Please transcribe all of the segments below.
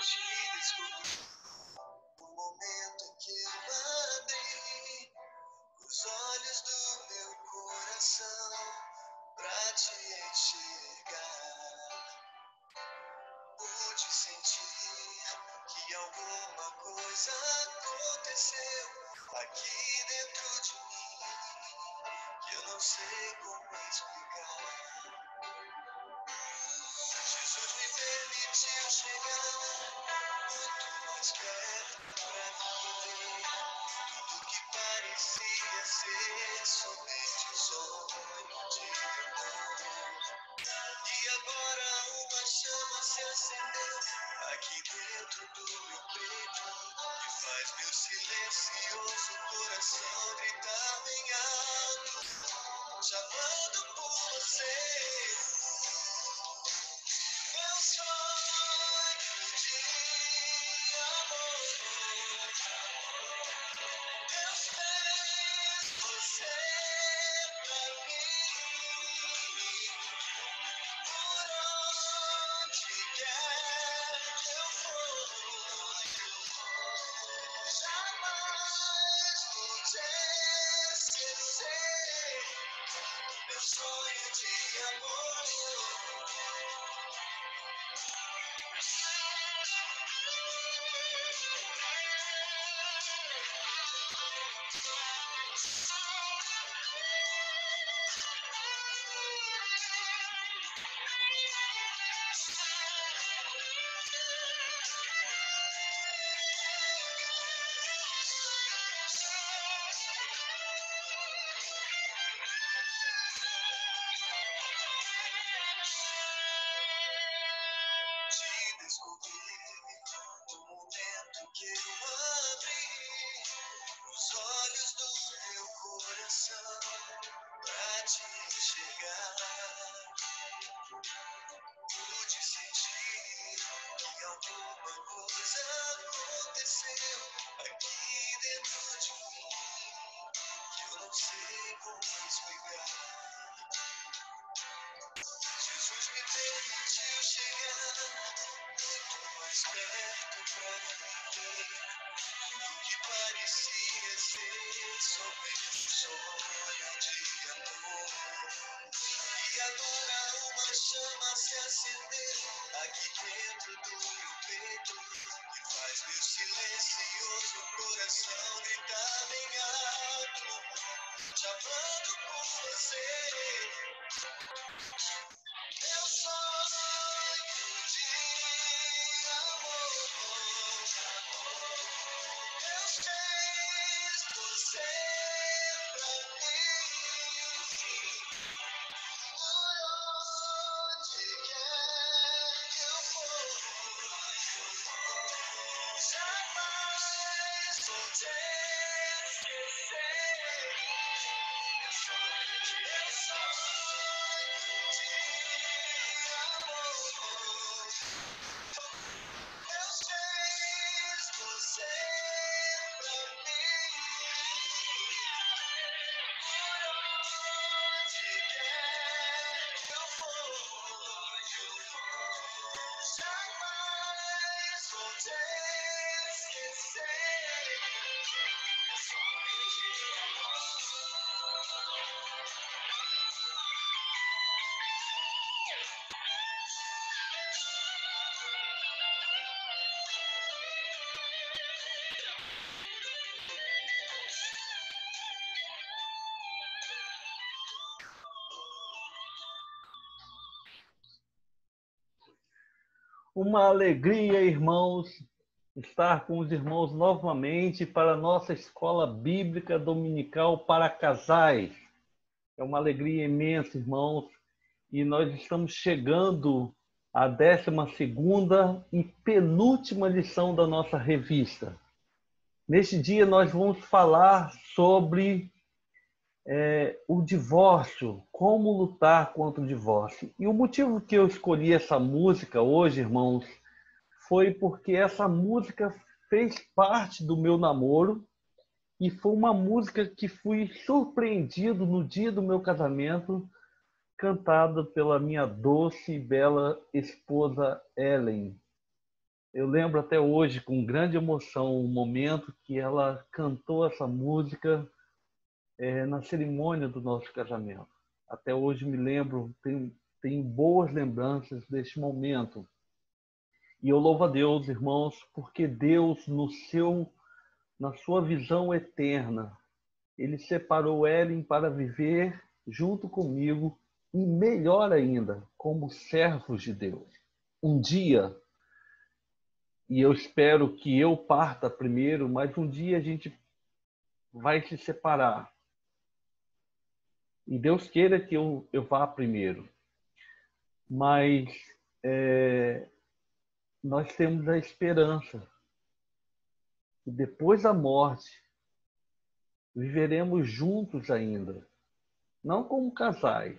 Te descobri no momento em que eu abri os olhos do meu coração pra te enxergar. Pude sentir que alguma coisa aconteceu aqui dentro de mim, que eu não sei como explicar. Jesus me permitiu chegar muito mais perto pra viver tudo que parecia ser somente um sonho de amor. E agora uma chama se acendeu aqui dentro do meu peito e faz meu silencioso coração gritar bem alto, chamando por você. Meu sonho de amor, Deus fez você pra mim. Por onde quer que eu for, jamais vou te esquecer. Meu sonho de amor. Te descobri no momento que eu abri os olhos do meu coração pra te enxergar. Pude sentir que alguma coisa aconteceu aqui dentro de mim, que eu não sei como explicar. Jesus me permitiu chegar muito mais perto pra viver tudo que parecia ser somente um sonho de amor. E agora uma chama se acendeu aqui dentro do meu peito e faz meu silencioso coração gritar bem alto, chamando por você. Meu sonho de amor, Deus fez você pra mim. Por onde quer que eu for, jamais vou te esquecer. Meu sonho de amor. Deus fez você pra mim. Por onde quer que eu for, jamais vou te esquecer. Sonho de Uma alegria, irmãos, estar com os irmãos novamente para a nossa escola bíblica dominical para casais. É uma alegria imensa, irmãos, e nós estamos chegando à 12ª e penúltima lição da nossa revista. Neste dia nós vamos falar sobre o divórcio, como lutar contra o divórcio. E o motivo que eu escolhi essa música hoje, irmãos, foi porque essa música fez parte do meu namoro e foi uma música que fui surpreendido no dia do meu casamento, cantada pela minha doce e bela esposa Ellen. Eu lembro até hoje, com grande emoção, o momento que ela cantou essa música na cerimônia do nosso casamento. Até hoje me lembro, tenho boas lembranças deste momento. E eu louvo a Deus, irmãos, porque Deus, na sua visão eterna, Ele separou Ellen para viver junto comigo e, melhor ainda, como servos de Deus. Um dia, e eu espero que eu parta primeiro, mas um dia a gente vai se separar. E Deus queira que eu vá primeiro. Mas nós temos a esperança que depois da morte viveremos juntos ainda. Não como casais,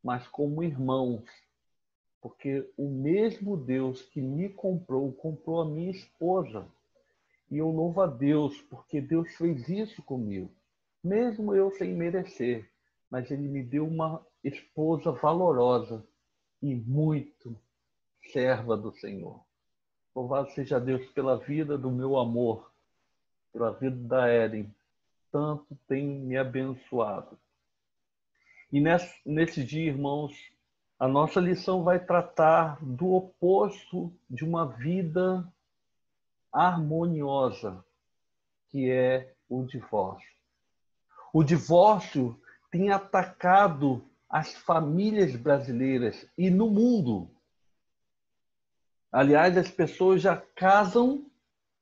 mas como irmãos. Porque o mesmo Deus que me comprou, comprou a minha esposa. E eu louvo a Deus, porque Deus fez isso comigo. Mesmo eu sem merecer. Mas Ele me deu uma esposa valorosa e muito serva do Senhor. Louvado seja Deus pela vida do meu amor, pela vida da Ellen. Tanto tem me abençoado. E nesse dia, irmãos, a nossa lição vai tratar do oposto de uma vida harmoniosa, que é o divórcio. O divórcio tem atacado as famílias brasileiras e no mundo. Aliás, as pessoas já casam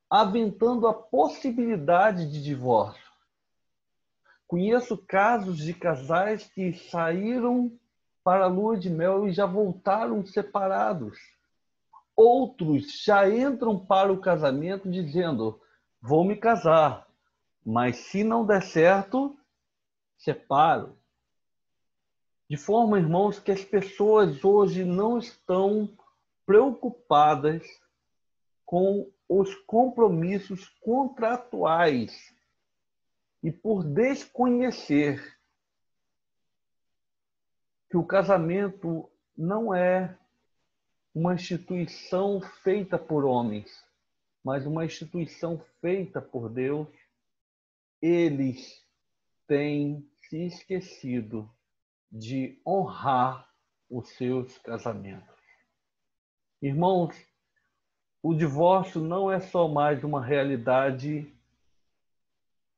aventando a possibilidade de divórcio. Conheço casos de casais que saíram para a lua de mel e já voltaram separados. Outros já entram para o casamento dizendo: vou me casar, mas se não der certo, separo. De forma, irmãos, que as pessoas hoje não estão preocupadas com os compromissos contratuais e por desconhecer que o casamento não é uma instituição feita por homens, mas uma instituição feita por Deus, eles têm se esquecido de honrar os seus casamentos. Irmãos, o divórcio não é só mais uma realidade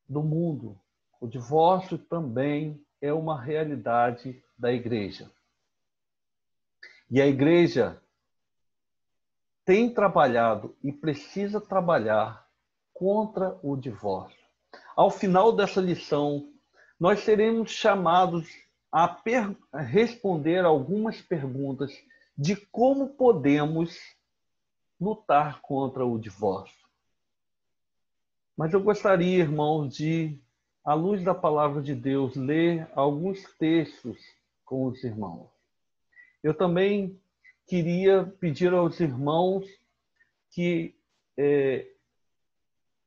do mundo. O divórcio também é uma realidade da igreja. E a igreja tem trabalhado e precisa trabalhar contra o divórcio. Ao final dessa lição, nós seremos chamados a responder algumas perguntas de como podemos lutar contra o divórcio. Mas eu gostaria, irmãos, de, à luz da palavra de Deus, ler alguns textos com os irmãos. Eu também queria pedir aos irmãos que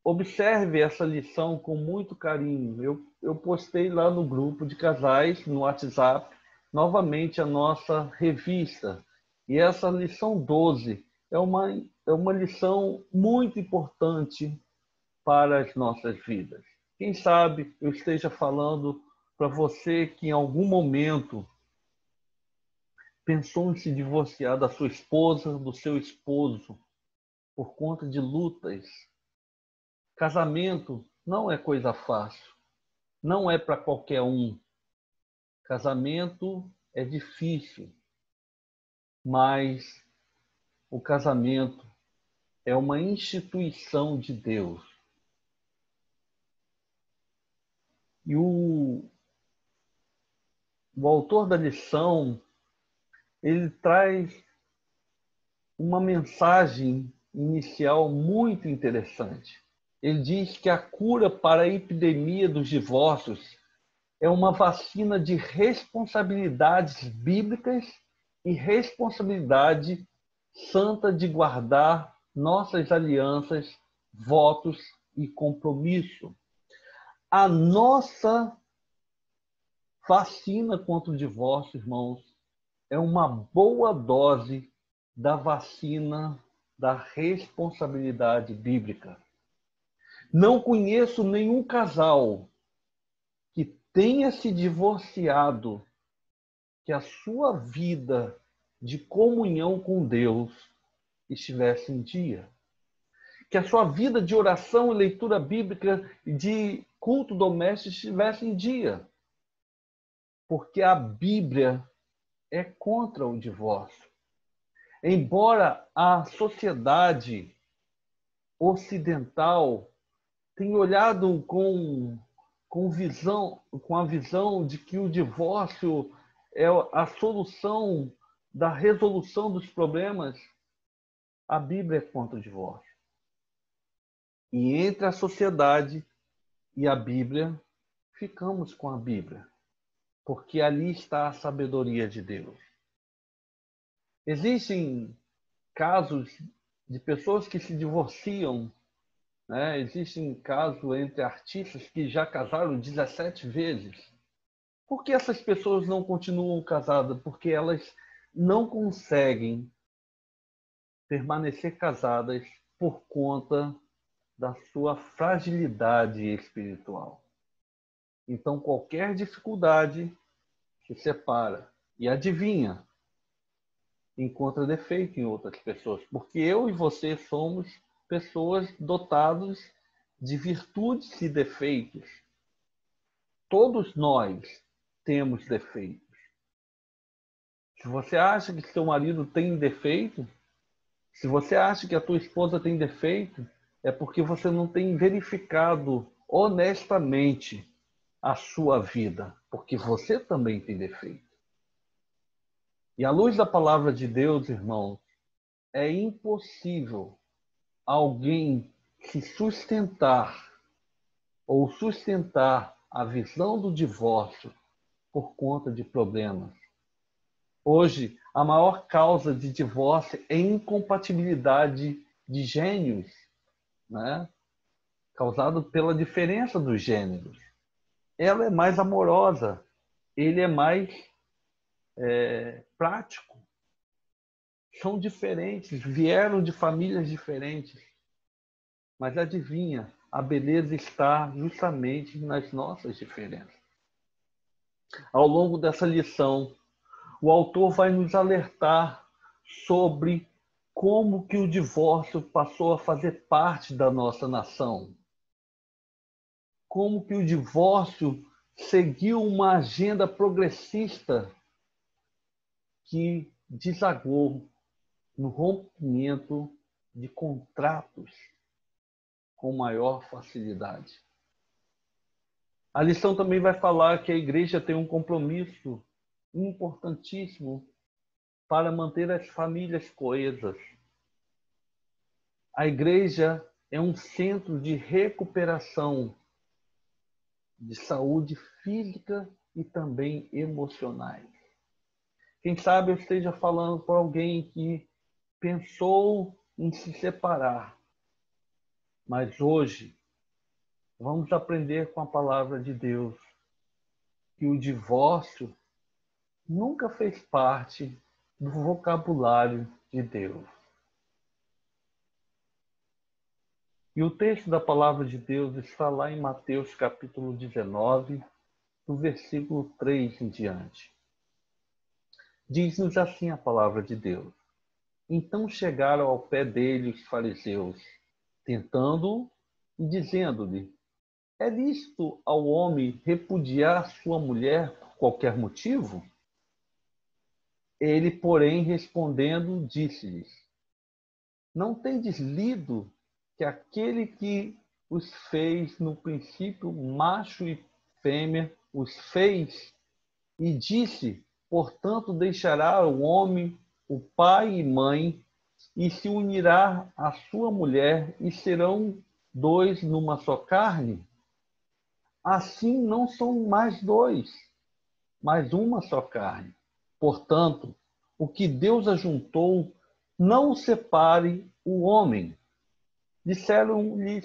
observe essa lição com muito carinho. Eu postei lá no grupo de casais, no WhatsApp, novamente a nossa revista. E essa lição 12 é uma lição muito importante para as nossas vidas. Quem sabe eu esteja falando para você que em algum momento pensou em se divorciar da sua esposa, do seu esposo, por conta de lutas. Casamento não é coisa fácil. Não é para qualquer um. Casamento é difícil. Mas o casamento é uma instituição de Deus. E o autor da lição, ele traz uma mensagem inicial muito interessante. Ele diz que a cura para a epidemia dos divórcios é uma vacina de responsabilidades bíblicas e responsabilidade santa de guardar nossas alianças, votos e compromisso. A nossa vacina contra o divórcio, irmãos, é uma boa dose da vacina da responsabilidade bíblica. Não conheço nenhum casal que tenha se divorciado que a sua vida de comunhão com Deus estivesse em dia. Que a sua vida de oração e leitura bíblica e de culto doméstico estivesse em dia. Porque a Bíblia é contra o divórcio. Embora a sociedade ocidental tenha olhado com a visão de que o divórcio é a solução da resolução dos problemas, a Bíblia é contra o divórcio. E entre a sociedade e a Bíblia, ficamos com a Bíblia, porque ali está a sabedoria de Deus. Existem casos de pessoas que se divorciam, né? Existem casos entre artistas que já casaram 17 vezes. Por que essas pessoas não continuam casadas? Porque elas não conseguem permanecer casadas por conta da sua fragilidade espiritual. Então, qualquer dificuldade se separa. E adivinha, encontra defeito em outras pessoas. Porque eu e você somos pessoas dotadas de virtudes e defeitos. Todos nós temos defeitos. Se você acha que seu marido tem defeito, se você acha que a tua esposa tem defeito, é porque você não tem verificado honestamente a sua vida, porque você também tem defeito. E à luz da palavra de Deus, irmãos, é impossível alguém se sustentar ou sustentar a visão do divórcio por conta de problemas. Hoje, a maior causa de divórcio é incompatibilidade de gênios, né? Causado pela diferença dos gêneros. Ela é mais amorosa, ele é mais prático. São diferentes, vieram de famílias diferentes. Mas adivinha, a beleza está justamente nas nossas diferenças. Ao longo dessa lição, o autor vai nos alertar sobre como que o divórcio passou a fazer parte da nossa nação. Como que o divórcio seguiu uma agenda progressista que desagou no rompimento de contratos com maior facilidade. A lição também vai falar que a igreja tem um compromisso importantíssimo para manter as famílias coesas. A igreja é um centro de recuperação de saúde física e também emocionais. Quem sabe eu esteja falando para alguém que pensou em se separar, mas hoje vamos aprender com a palavra de Deus que o divórcio nunca fez parte do vocabulário de Deus. E o texto da palavra de Deus está lá em Mateus capítulo 19, do versículo 3 em diante. Diz-nos assim a palavra de Deus. Então chegaram ao pé dele os fariseus, tentando-o e dizendo-lhe: é lícito ao homem repudiar sua mulher por qualquer motivo? Ele, porém, respondendo, disse-lhes: não tendes lido que aquele que os fez no princípio, macho e fêmea, os fez, e disse, portanto, deixará o homem, o pai e mãe, e se unirá à sua mulher, e serão dois numa só carne? Assim não são mais dois, mas uma só carne. Portanto, o que Deus ajuntou, não o separe o homem. Disseram-lhe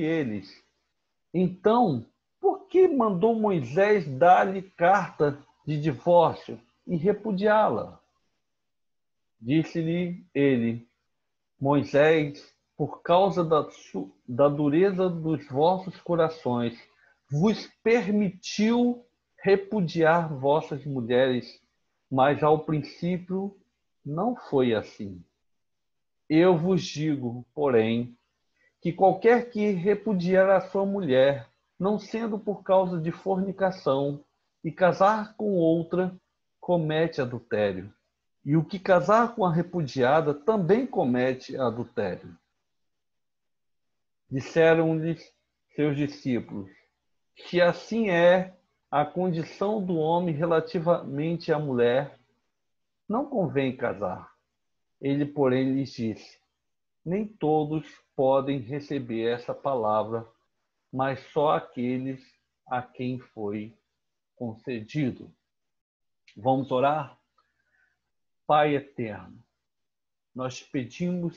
eles: Então, por que mandou Moisés dar-lhe carta de divórcio e repudiá-la? Disse-lhe ele: Moisés, por causa da dureza dos vossos corações, vos permitiu repudiar vossas mulheres, mas ao princípio não foi assim. Eu vos digo, porém, que qualquer que repudiar a sua mulher, não sendo por causa de fornicação, e casar com outra, comete adultério. E o que casar com a repudiada também comete adultério. Disseram-lhes seus discípulos: se assim é a condição do homem relativamente à mulher, não convém casar. Ele, porém, lhes disse: nem todos podem receber essa palavra, mas só aqueles a quem foi concedido. Vamos orar? Pai eterno, nós pedimos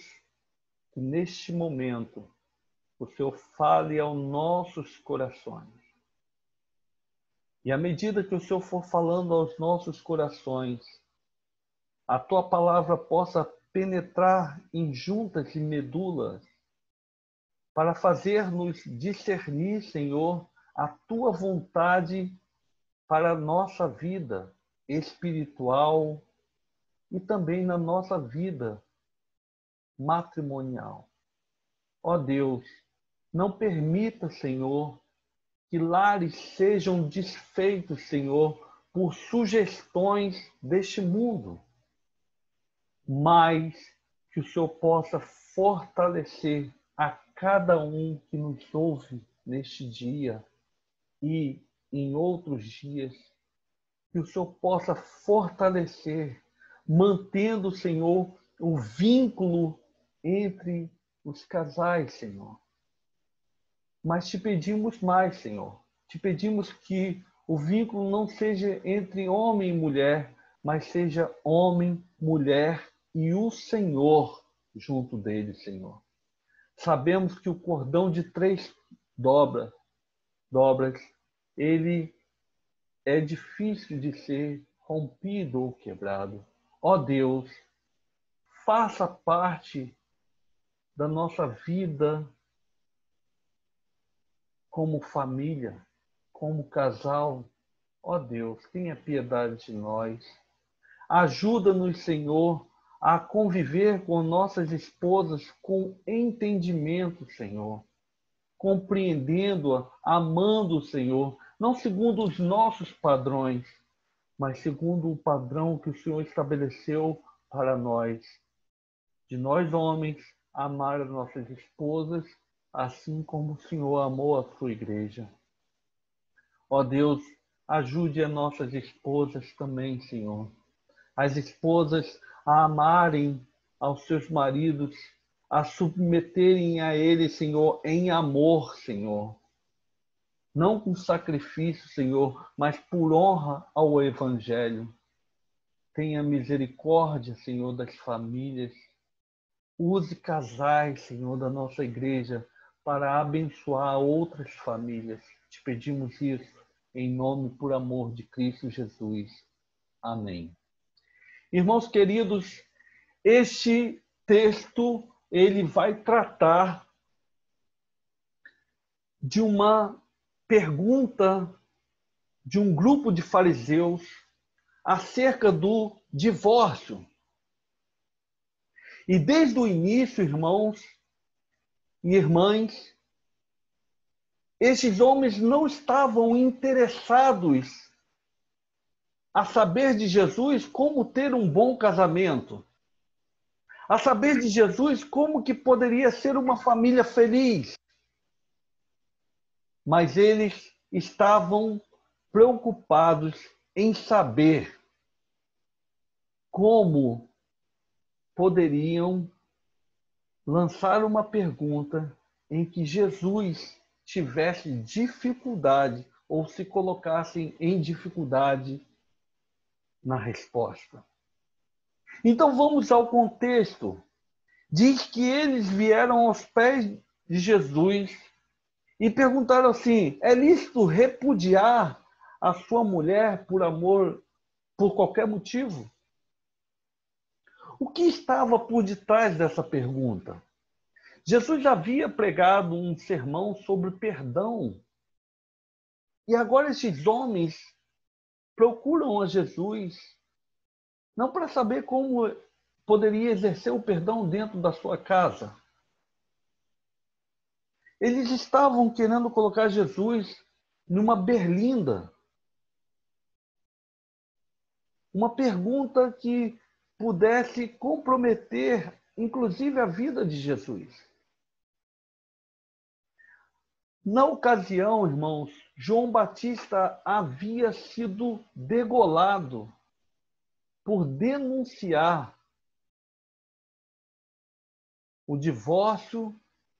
que neste momento o Senhor fale aos nossos corações. E à medida que o Senhor for falando aos nossos corações, a tua palavra possa penetrar em juntas e medulas, para fazer-nos discernir, Senhor, a tua vontade para a nossa vida espiritual e também na nossa vida matrimonial. Ó Deus, não permita, Senhor, que lares sejam desfeitos, Senhor, por sugestões deste mundo, mas que o Senhor possa fortalecer a cada um que nos ouve neste dia e em outros dias, que o Senhor possa fortalecer, mantendo, Senhor, o vínculo entre os casais, Senhor. Mas te pedimos mais, Senhor. Te pedimos que o vínculo não seja entre homem e mulher, mas seja homem, mulher e o Senhor junto deles, Senhor. Sabemos que o cordão de 3 dobras, ele é difícil de ser rompido ou quebrado. Ó Deus, faça parte da nossa vida como família, como casal. Ó Deus, tenha piedade de nós. Ajuda-nos, Senhor, a conviver com nossas esposas com entendimento, Senhor. Compreendendo-a, amando o Senhor, não segundo os nossos padrões, mas segundo o padrão que o Senhor estabeleceu para nós. De nós, homens, amar as nossas esposas, assim como o Senhor amou a sua igreja. Ó Deus, ajude as nossas esposas também, Senhor. As esposas a amarem aos seus maridos, a submeterem a eles, Senhor, em amor, Senhor. Não com sacrifício, Senhor, mas por honra ao Evangelho. Tenha misericórdia, Senhor, das famílias. Use casais, Senhor, da nossa igreja para abençoar outras famílias. Te pedimos isso em nome por amor de Cristo Jesus. Amém. Irmãos queridos, este texto ele vai tratar de uma pergunta de um grupo de fariseus acerca do divórcio. E desde o início, irmãos e irmãs, esses homens não estavam interessados a saber de Jesus como ter um bom casamento, a saber de Jesus como que poderia ser uma família feliz. Mas eles estavam preocupados em saber como poderiam lançar uma pergunta em que Jesus tivesse dificuldade ou se colocasse em dificuldade na resposta. Então vamos ao contexto. Diz que eles vieram aos pés de Jesus e perguntaram assim: é lícito repudiar a sua mulher por amor, por qualquer motivo? O que estava por detrás dessa pergunta? Jesus havia pregado um sermão sobre perdão. E agora esses homens procuram a Jesus não para saber como poderia exercer o perdão dentro da sua casa. Eles estavam querendo colocar Jesus numa berlinda. Uma pergunta que pudesse comprometer, inclusive, a vida de Jesus. Na ocasião, irmãos, João Batista havia sido degolado por denunciar o divórcio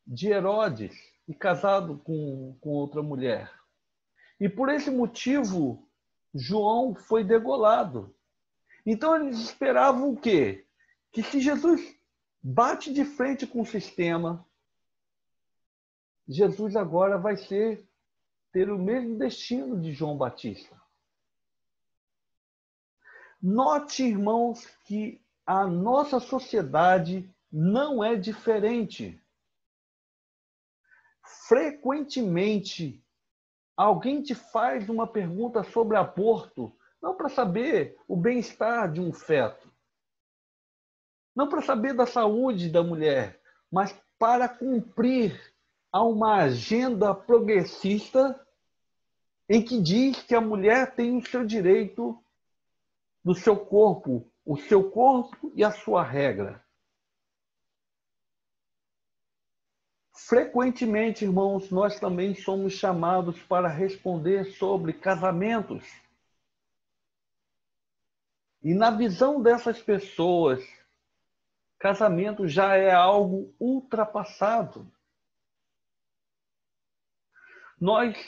de Herodes e casado com outra mulher. E por esse motivo, João foi degolado. Então eles esperavam o quê? Que se Jesus bate de frente com o sistema, Jesus agora vai ter o mesmo destino de João Batista. Note, irmãos, que a nossa sociedade não é diferente. Frequentemente, alguém te faz uma pergunta sobre aborto, não para saber o bem-estar de um feto, não para saber da saúde da mulher, mas para cumprir a uma agenda progressista em que diz que a mulher tem o seu direito do seu corpo, o seu corpo e a sua regra. Frequentemente, irmãos, nós também somos chamados para responder sobre casamentos. E na visão dessas pessoas, casamento já é algo ultrapassado. Nós,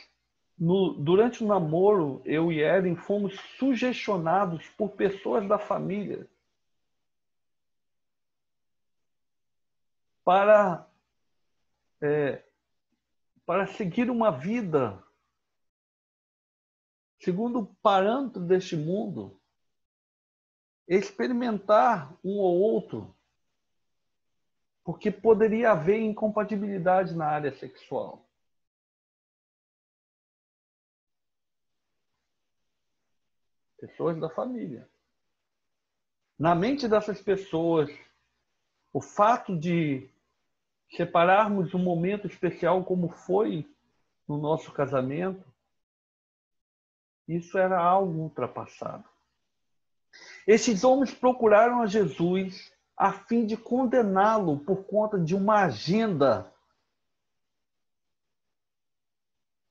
durante o namoro, eu e Ellen fomos sugestionados por pessoas da família para seguir uma vida segundo o parâmetro deste mundo, experimentar um ou outro, porque poderia haver incompatibilidade na área sexual. Pessoas da família. Na mente dessas pessoas, o fato de separarmos um momento especial como foi no nosso casamento, isso era algo ultrapassado. Esses homens procuraram a Jesus a fim de condená-lo por conta de uma agenda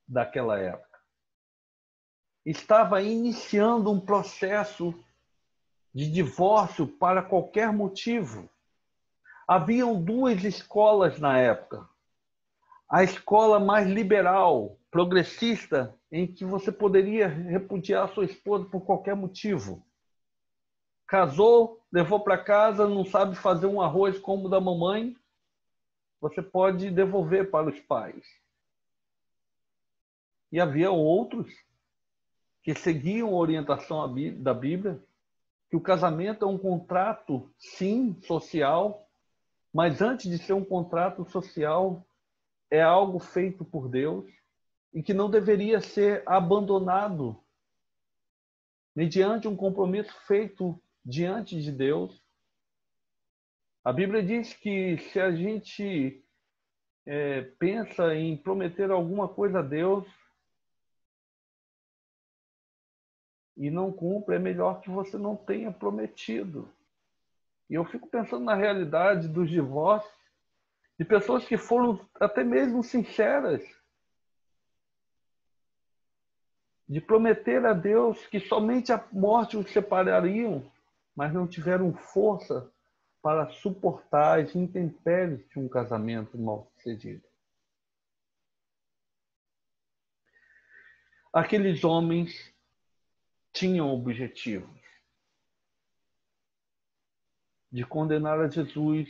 daquela época. Estava iniciando um processo de divórcio para qualquer motivo. Haviam duas escolas na época. A escola mais liberal, progressista, em que você poderia repudiar sua esposa por qualquer motivo. Casou, levou para casa, não sabe fazer um arroz como o da mamãe, você pode devolver para os pais. E havia outros que seguiam a orientação da Bíblia, que o casamento é um contrato, sim, social, mas antes de ser um contrato social, é algo feito por Deus e que não deveria ser abandonado mediante um compromisso feito diante de Deus. A Bíblia diz que se a gente pensa em prometer alguma coisa a Deus e não cumpre, é melhor que você não tenha prometido. E eu fico pensando na realidade dos divórcios, de pessoas que foram até mesmo sinceras, de prometer a Deus que somente a morte os separariam, mas não tiveram força para suportar as intempéries de um casamento mal-sucedido. Aqueles homens tinham objetivos de condenar a Jesus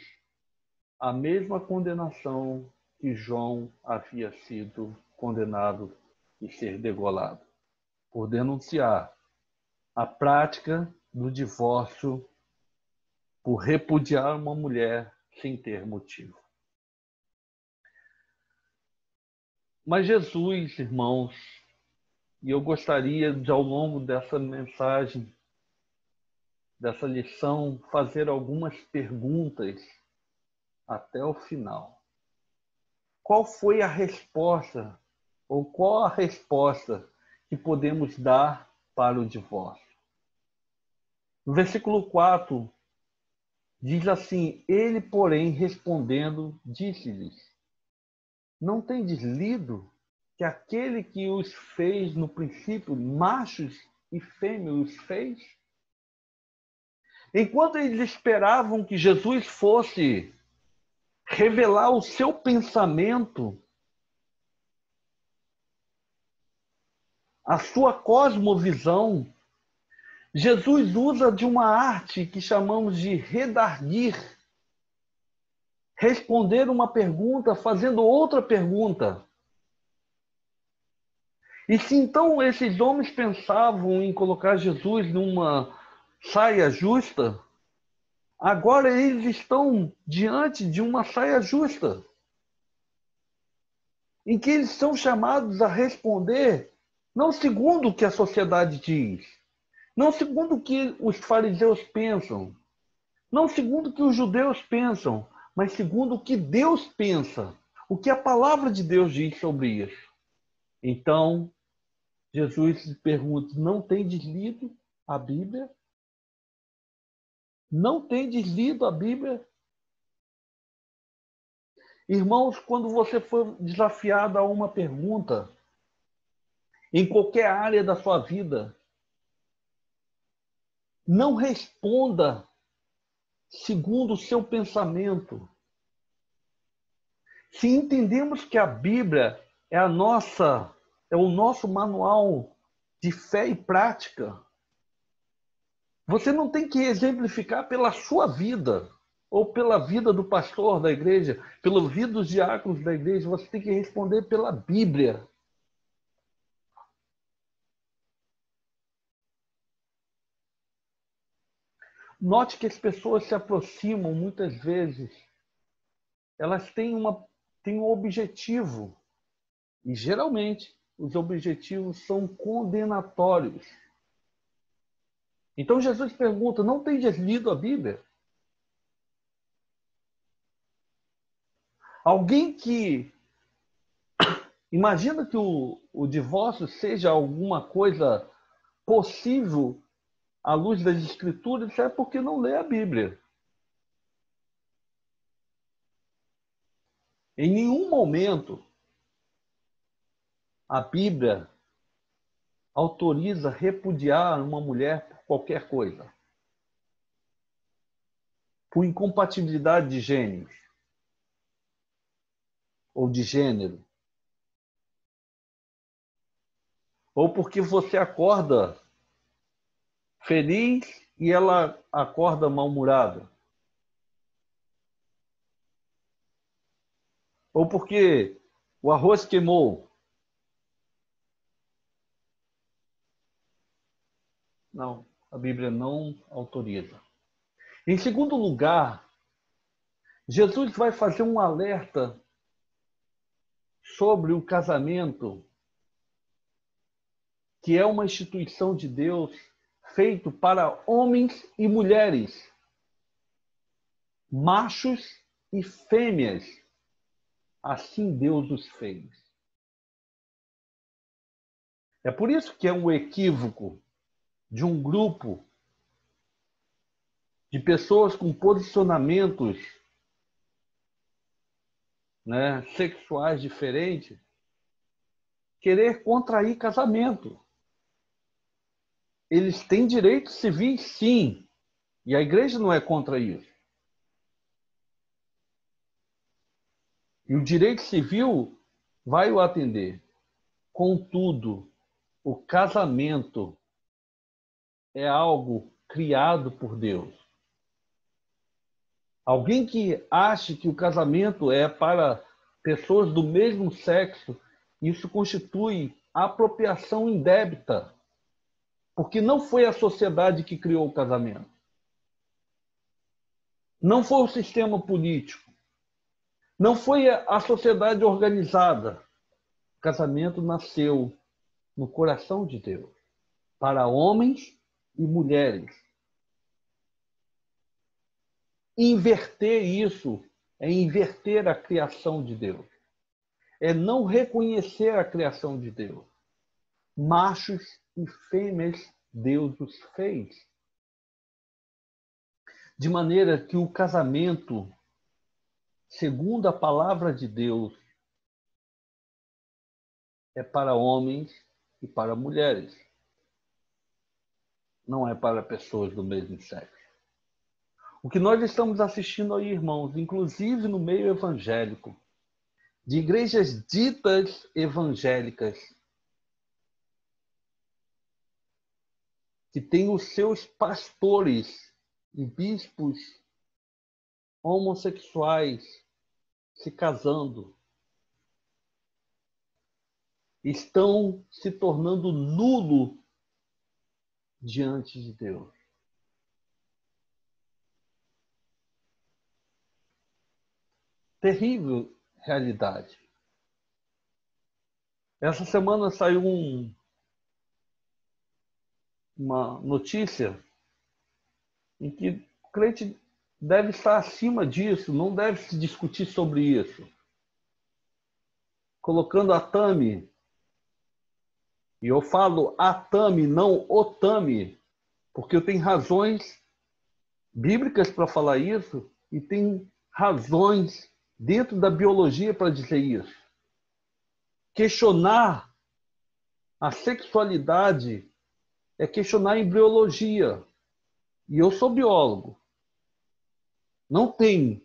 à mesma condenação que João havia sido condenado e ser degolado, por denunciar a prática do divórcio, por repudiar uma mulher sem ter motivo. Mas Jesus, irmãos, e eu gostaria de, ao longo dessa mensagem, dessa lição, fazer algumas perguntas até o final. Qual foi a resposta, ou qual a resposta que podemos dar para o divórcio? No versículo 4, diz assim: ele, porém, respondendo, disse-lhes: não tendes lido que aquele que os fez no princípio, machos e fêmeas os fez? Enquanto eles esperavam que Jesus fosse revelar o seu pensamento, a sua cosmovisão, Jesus usa de uma arte que chamamos de redarguir, responder uma pergunta fazendo outra pergunta. E se então esses homens pensavam em colocar Jesus numa saia justa, agora eles estão diante de uma saia justa, em que eles são chamados a responder não segundo o que a sociedade diz, não segundo o que os fariseus pensam, não segundo o que os judeus pensam, mas segundo o que Deus pensa, o que a palavra de Deus diz sobre isso. Então, Jesus pergunta: não tendes lido a Bíblia? Não tendes lido a Bíblia? Irmãos, quando você for desafiado a uma pergunta, em qualquer área da sua vida, não responda segundo o seu pensamento. Se entendemos que a Bíblia é o nosso manual de fé e prática, você não tem que exemplificar pela sua vida, ou pela vida do pastor da igreja, pela vida dos diáconos da igreja, você tem que responder pela Bíblia. Note que as pessoas se aproximam muitas vezes, elas têm um objetivo, e geralmente os objetivos são condenatórios. Então Jesus pergunta: não tendes lido a Bíblia? Alguém que imagina que o divórcio seja alguma coisa possível à luz das Escrituras, isso é porque não lê a Bíblia. Em nenhum momento a Bíblia autoriza repudiar uma mulher por qualquer coisa, por incompatibilidade de gêneros ou de gênero, ou porque você acorda feliz e ela acorda mal-humorada, ou porque o arroz queimou. Não, a Bíblia não autoriza. Em segundo lugar, Jesus vai fazer um alerta sobre o casamento, que é uma instituição de Deus feito para homens e mulheres, machos e fêmeas. Assim Deus os fez. É por isso que é um equívoco de um grupo de pessoas com posicionamentos, sexuais diferentes, querer contrair casamento. Eles têm direitos civis, sim, e a igreja não é contra isso. E o direito civil vai o atender. Contudo, o casamento é algo criado por Deus. Alguém que ache que o casamento é para pessoas do mesmo sexo, isso constitui apropriação indébita, porque não foi a sociedade que criou o casamento. Não foi o sistema político. Não foi a sociedade organizada. O casamento nasceu no coração de Deus, para homens e mulheres. Inverter isso é inverter a criação de Deus. É não reconhecer a criação de Deus. Machos e fêmeas Deus os fez. De maneira que o casamento, segundo a palavra de Deus, é para homens e para mulheres. Não é para pessoas do mesmo sexo. O que nós estamos assistindo aí, irmãos, inclusive no meio evangélico, de igrejas ditas evangélicas, que têm os seus pastores e bispos homossexuais se casando, estão se tornando nulo diante de Deus. Terrível realidade. Essa semana saiu uma notícia em que o crente deve estar acima disso, não deve se discutir sobre isso. Colocando a Tami, e eu falo a Tami, não o Tami, porque eu tenho razões bíblicas para falar isso e tem razões dentro da biologia para dizer isso. Questionar a sexualidade é questionar a embriologia. E eu sou biólogo. Não tem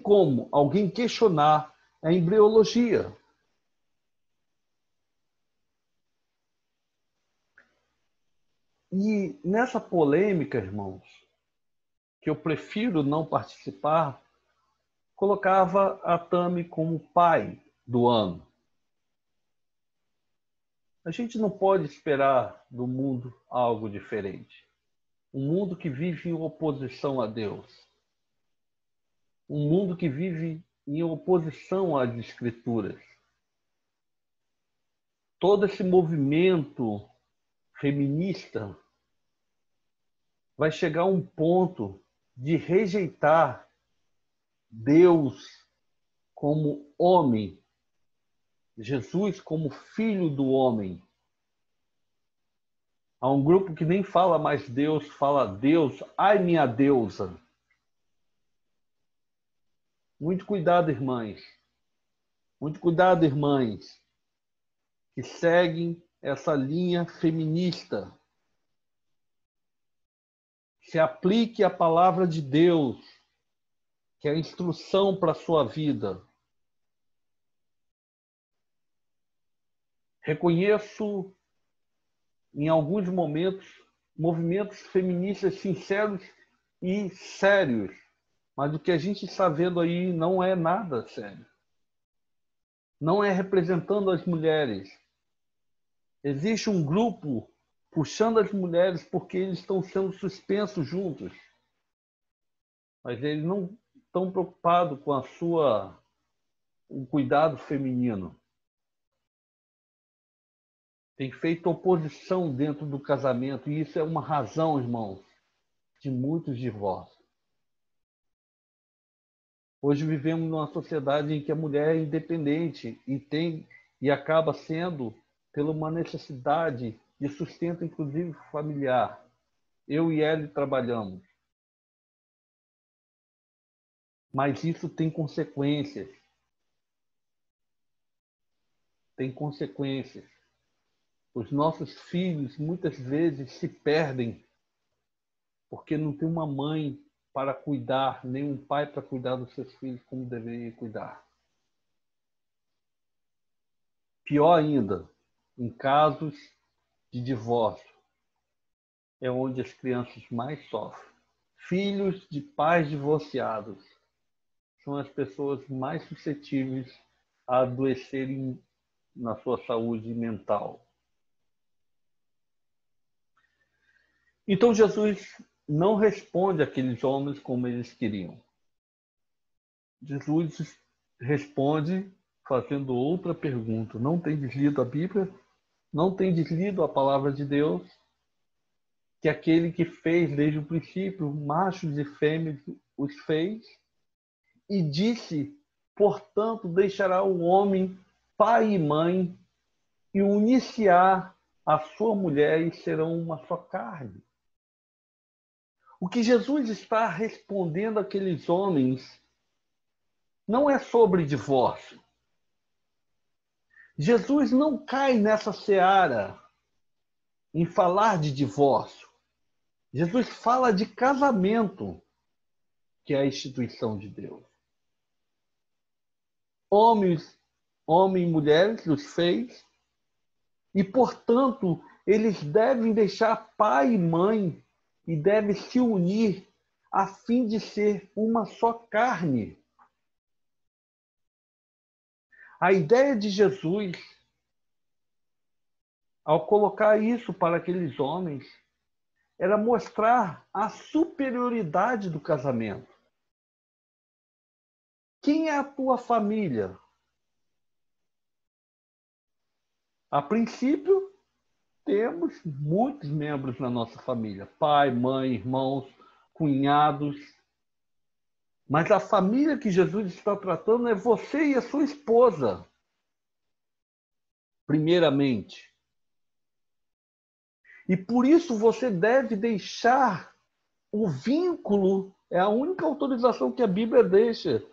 como alguém questionar a embriologia. E nessa polêmica, irmãos, que eu prefiro não participar, colocava a Tami como pai do ano. A gente não pode esperar do mundo algo diferente. Um mundo que vive em oposição a Deus. Um mundo que vive em oposição às Escrituras. Todo esse movimento feminista vai chegar a um ponto de rejeitar Deus como homem, Jesus como filho do homem. Há um grupo que nem fala mais Deus, fala Deus, ai minha deusa. Muito cuidado, irmãs. Muito cuidado, irmãs, que seguem essa linha feminista. Se aplique a palavra de Deus, que é a instrução para a sua vida. Reconheço, em alguns momentos, movimentos feministas sinceros e sérios, mas o que a gente está vendo aí não é nada sério. Não é representando as mulheres. Existe um grupo puxando as mulheres porque eles estão sendo suspensos juntos. Mas eles não estão preocupados com o cuidado feminino. Tem feito oposição dentro do casamento, e isso é uma razão, irmãos, de muitos divórcios. Hoje vivemos numa sociedade em que a mulher é independente e acaba sendo pela uma necessidade de sustento, inclusive familiar. Eu e ela trabalhamos. Mas isso tem consequências. Tem consequências. Os nossos filhos muitas vezes se perdem porque não tem uma mãe para cuidar, nem um pai para cuidar dos seus filhos como deveria cuidar. Pior ainda, em casos de divórcio, é onde as crianças mais sofrem. Filhos de pais divorciados são as pessoas mais suscetíveis a adoecerem na sua saúde mental. Então Jesus não responde àqueles homens como eles queriam. Jesus responde fazendo outra pergunta. Não tendes lido a Bíblia? Não tendes lido a palavra de Deus? Que aquele que fez desde o princípio, machos e fêmeas, os fez? E disse, portanto, deixará o homem pai e mãe e unir-se-á a sua mulher e serão uma só carne. O que Jesus está respondendo àqueles homens não é sobre divórcio. Jesus não cai nessa seara em falar de divórcio. Jesus fala de casamento, que é a instituição de Deus. Homem e mulheres os fez, e, portanto, eles devem deixar pai e mãe e devem se unir a fim de ser uma só carne. A ideia de Jesus, ao colocar isso para aqueles homens, era mostrar a superioridade do casamento. Quem é a tua família? A princípio, temos muitos membros na nossa família. Pai, mãe, irmãos, cunhados. Mas a família que Jesus está tratando é você e a sua esposa. Primeiramente. E por isso você deve deixar o vínculo, é a única autorização que a Bíblia deixa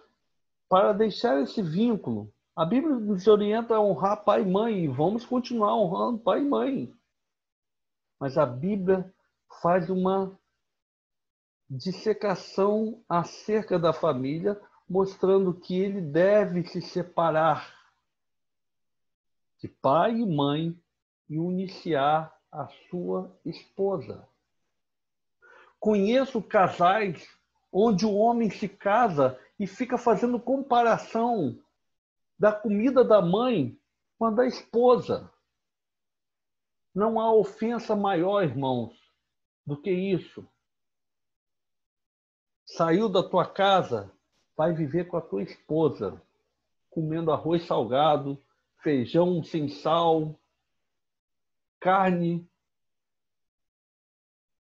para deixar esse vínculo. A Bíblia nos orienta a honrar pai e mãe, e vamos continuar honrando pai e mãe. Mas a Bíblia faz uma dissecação acerca da família, mostrando que ele deve se separar de pai e mãe e uniciar a sua esposa. Conheço casais onde o homem se casa e fica fazendo comparação da comida da mãe com a da esposa. Não há ofensa maior, irmãos, do que isso. Saiu da tua casa, vai viver com a tua esposa, comendo arroz salgado, feijão sem sal, carne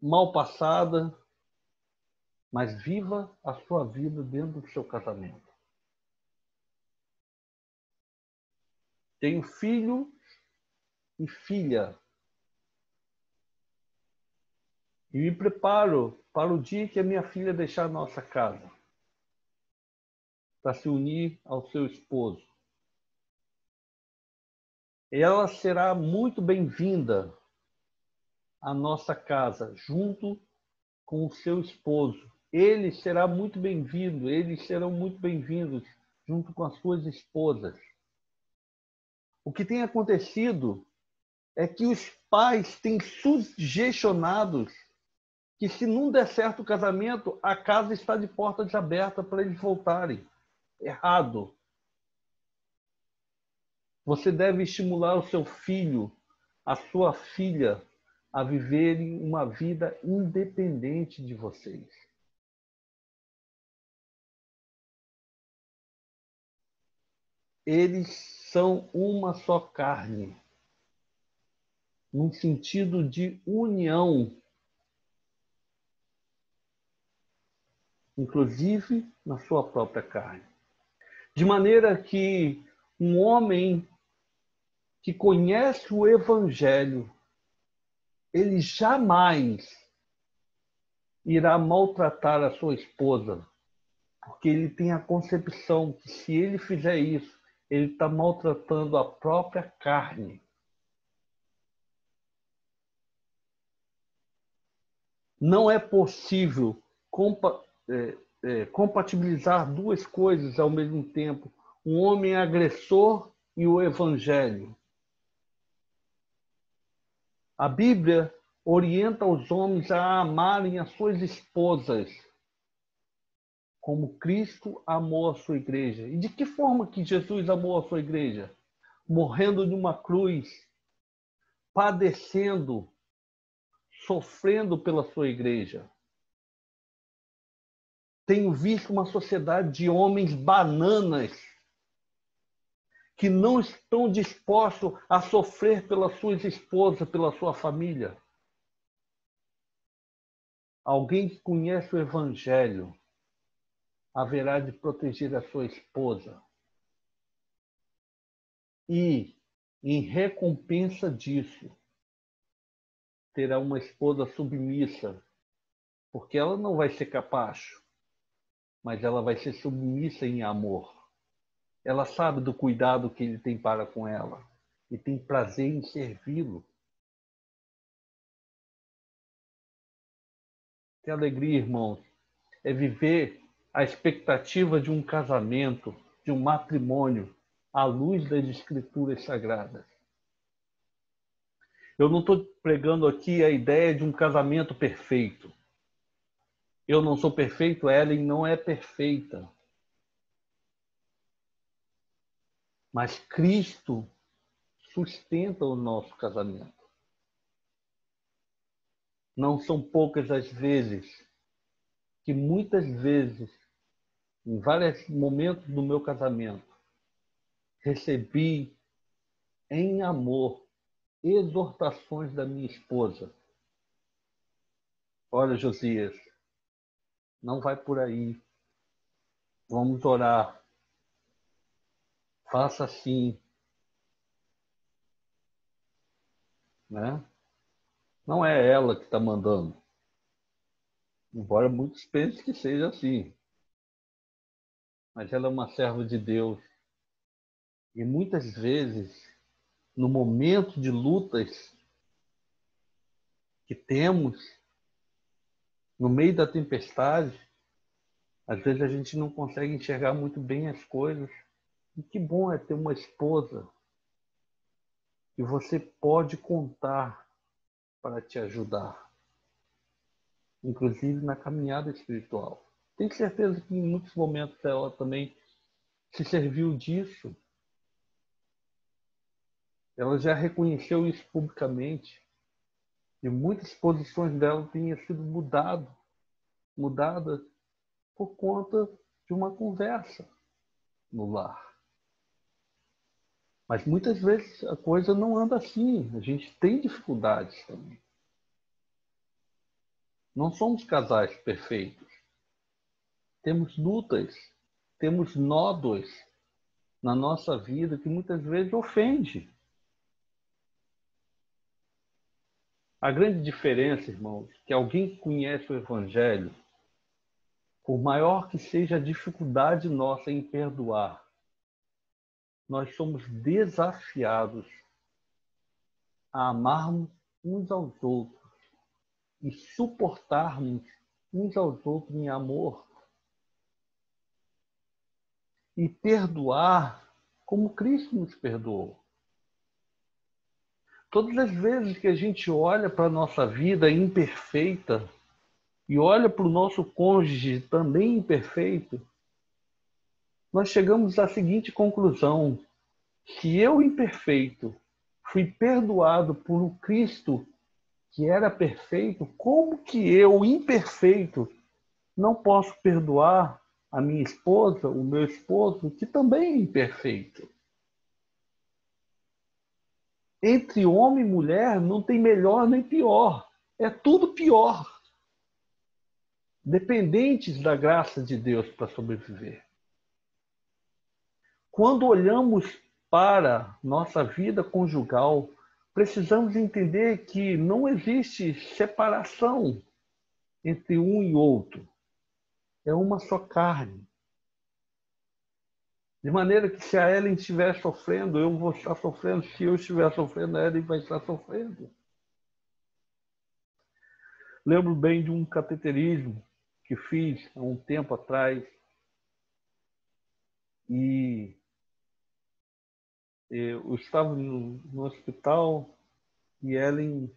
mal passada, mas viva a sua vida dentro do seu casamento. Tenho filho e filha. E me preparo para o dia que a minha filha deixar a nossa casa, para se unir ao seu esposo. Ela será muito bem-vinda à nossa casa, junto com o seu esposo. Ele será muito bem-vindo, eles serão muito bem-vindos, junto com as suas esposas. O que tem acontecido é que os pais têm sugestionado que se não der certo o casamento, a casa está de portas abertas para eles voltarem. Errado. Você deve estimular o seu filho, a sua filha, a viverem uma vida independente de vocês. Eles são uma só carne, num sentido de união, inclusive na sua própria carne. De maneira que um homem que conhece o Evangelho, ele jamais irá maltratar a sua esposa, porque ele tem a concepção que se ele fizer isso, ele está maltratando a própria carne. Não é possível compatibilizar duas coisas ao mesmo tempo, um homem agressor e o Evangelho. A Bíblia orienta os homens a amarem as suas esposas como Cristo amou a sua igreja. E de que forma que Jesus amou a sua igreja? Morrendo numa cruz, padecendo, sofrendo pela sua igreja. Tenho visto uma sociedade de homens bananas que não estão dispostos a sofrer pelas suas esposas, pela sua família. Alguém que conhece o Evangelho haverá de proteger a sua esposa. E, em recompensa disso, terá uma esposa submissa, porque ela não vai ser capacho, mas ela vai ser submissa em amor. Ela sabe do cuidado que ele tem para com ela e tem prazer em servi-lo. Que alegria, irmãos, é viver a expectativa de um casamento, de um matrimônio, à luz das Escrituras Sagradas. Eu não estou pregando aqui a ideia de um casamento perfeito. Eu não sou perfeito, Ellen não é perfeita. Mas Cristo sustenta o nosso casamento. Não são poucas as vezes que muitas vezes, em vários momentos do meu casamento, recebi em amor exortações da minha esposa. Olha, Josias, não vai por aí. Vamos orar. Faça assim, né? Não é ela que está mandando. Embora muitos pensem que seja assim. Mas ela é uma serva de Deus. E muitas vezes, no momento de lutas que temos, no meio da tempestade, às vezes a gente não consegue enxergar muito bem as coisas. E que bom é ter uma esposa que você pode contar para te ajudar, inclusive na caminhada espiritual. Tenho certeza que em muitos momentos ela também se serviu disso. Ela já reconheceu isso publicamente. E muitas posições dela tinham sido mudadas por conta de uma conversa no lar. Mas muitas vezes a coisa não anda assim. A gente tem dificuldades também. Não somos casais perfeitos. Temos lutas, temos nódoas na nossa vida que muitas vezes ofende. A grande diferença, irmãos, é que alguém que conhece o Evangelho, por maior que seja a dificuldade nossa em perdoar, nós somos desafiados a amarmos uns aos outros e suportarmos uns aos outros em amor e perdoar como Cristo nos perdoou. Todas as vezes que a gente olha para a nossa vida imperfeita e olha para o nosso cônjuge também imperfeito, nós chegamos à seguinte conclusão: se eu imperfeito fui perdoado por um Cristo que era perfeito, como que eu, imperfeito, não posso perdoar a minha esposa, o meu esposo, que também é imperfeito? Entre homem e mulher não tem melhor nem pior. É tudo pior. Dependentes da graça de Deus para sobreviver. Quando olhamos para nossa vida conjugal, precisamos entender que não existe separação entre um e outro. É uma só carne. De maneira que se a Ellen estiver sofrendo, eu vou estar sofrendo. Se eu estiver sofrendo, a Ellen vai estar sofrendo. Lembro bem de um cateterismo que fiz há um tempo atrás. E eu estava no hospital e Ellen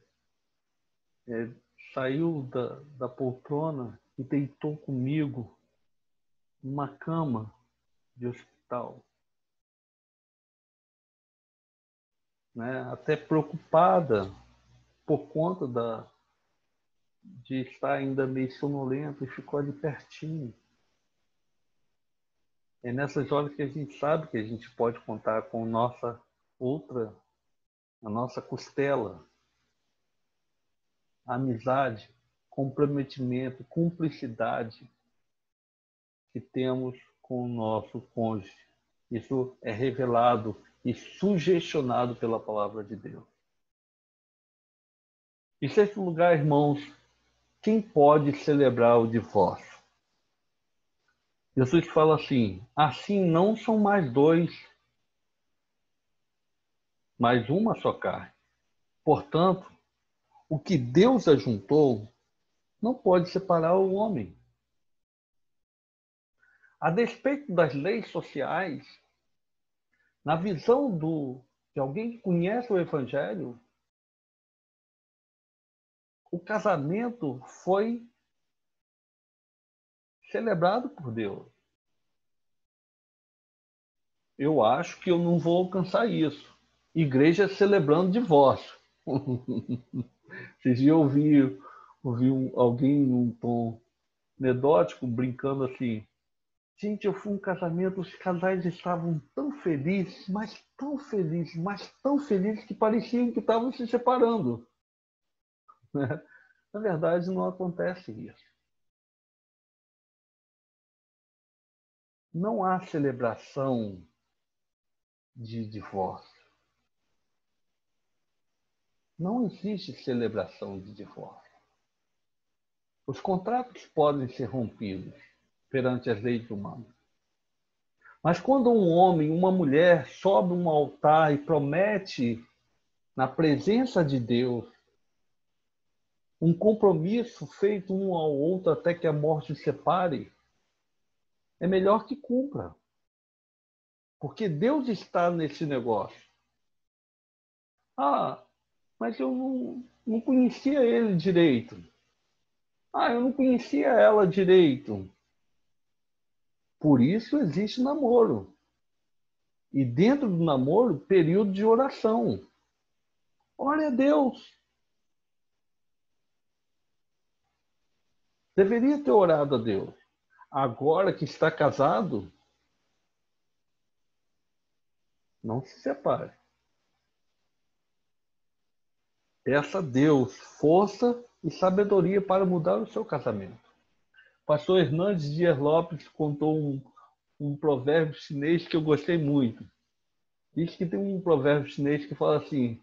saiu da poltrona e deitou comigo numa cama de hospital, né? Até preocupada por conta de estar ainda meio sonolento, e ficou ali pertinho. É nessas horas que a gente sabe que a gente pode contar com a nossa costela, a amizade, comprometimento, cumplicidade que temos com o nosso cônjuge. Isso é revelado e sugestionado pela palavra de Deus. Em sexto lugar, irmãos, quem pode celebrar o divórcio? Jesus fala assim não são mais dois, mas uma só carne. Portanto, o que Deus ajuntou não pode separar o homem. A despeito das leis sociais, na visão de alguém que conhece o Evangelho, o casamento foi celebrado por Deus. Eu acho que eu não vou alcançar isso. Igreja celebrando divórcio. Vocês já ouviram alguém num tom anedótico brincando assim: gente, eu fui um casamento, os casais estavam tão felizes, mas tão felizes que pareciam que estavam se separando. Na verdade, não acontece isso. Não há celebração de divórcio. Não existe celebração de divórcio. Os contratos podem ser rompidos perante as leis humanas. Mas quando um homem, uma mulher sobe um altar e promete, na presença de Deus, um compromisso feito um ao outro até que a morte os separe, é melhor que cumpra. Porque Deus está nesse negócio. Ah, mas eu não conhecia ele direito. Ah, eu não conhecia ela direito. Por isso existe namoro. E dentro do namoro, período de oração. Ore a Deus. Deveria ter orado a Deus. Agora que está casado, não se separe. Peça a Deus força e sabedoria para mudar o seu casamento. Pastor Hernandes Dias Lopes contou um provérbio chinês que eu gostei muito. Diz que tem um provérbio chinês que fala assim: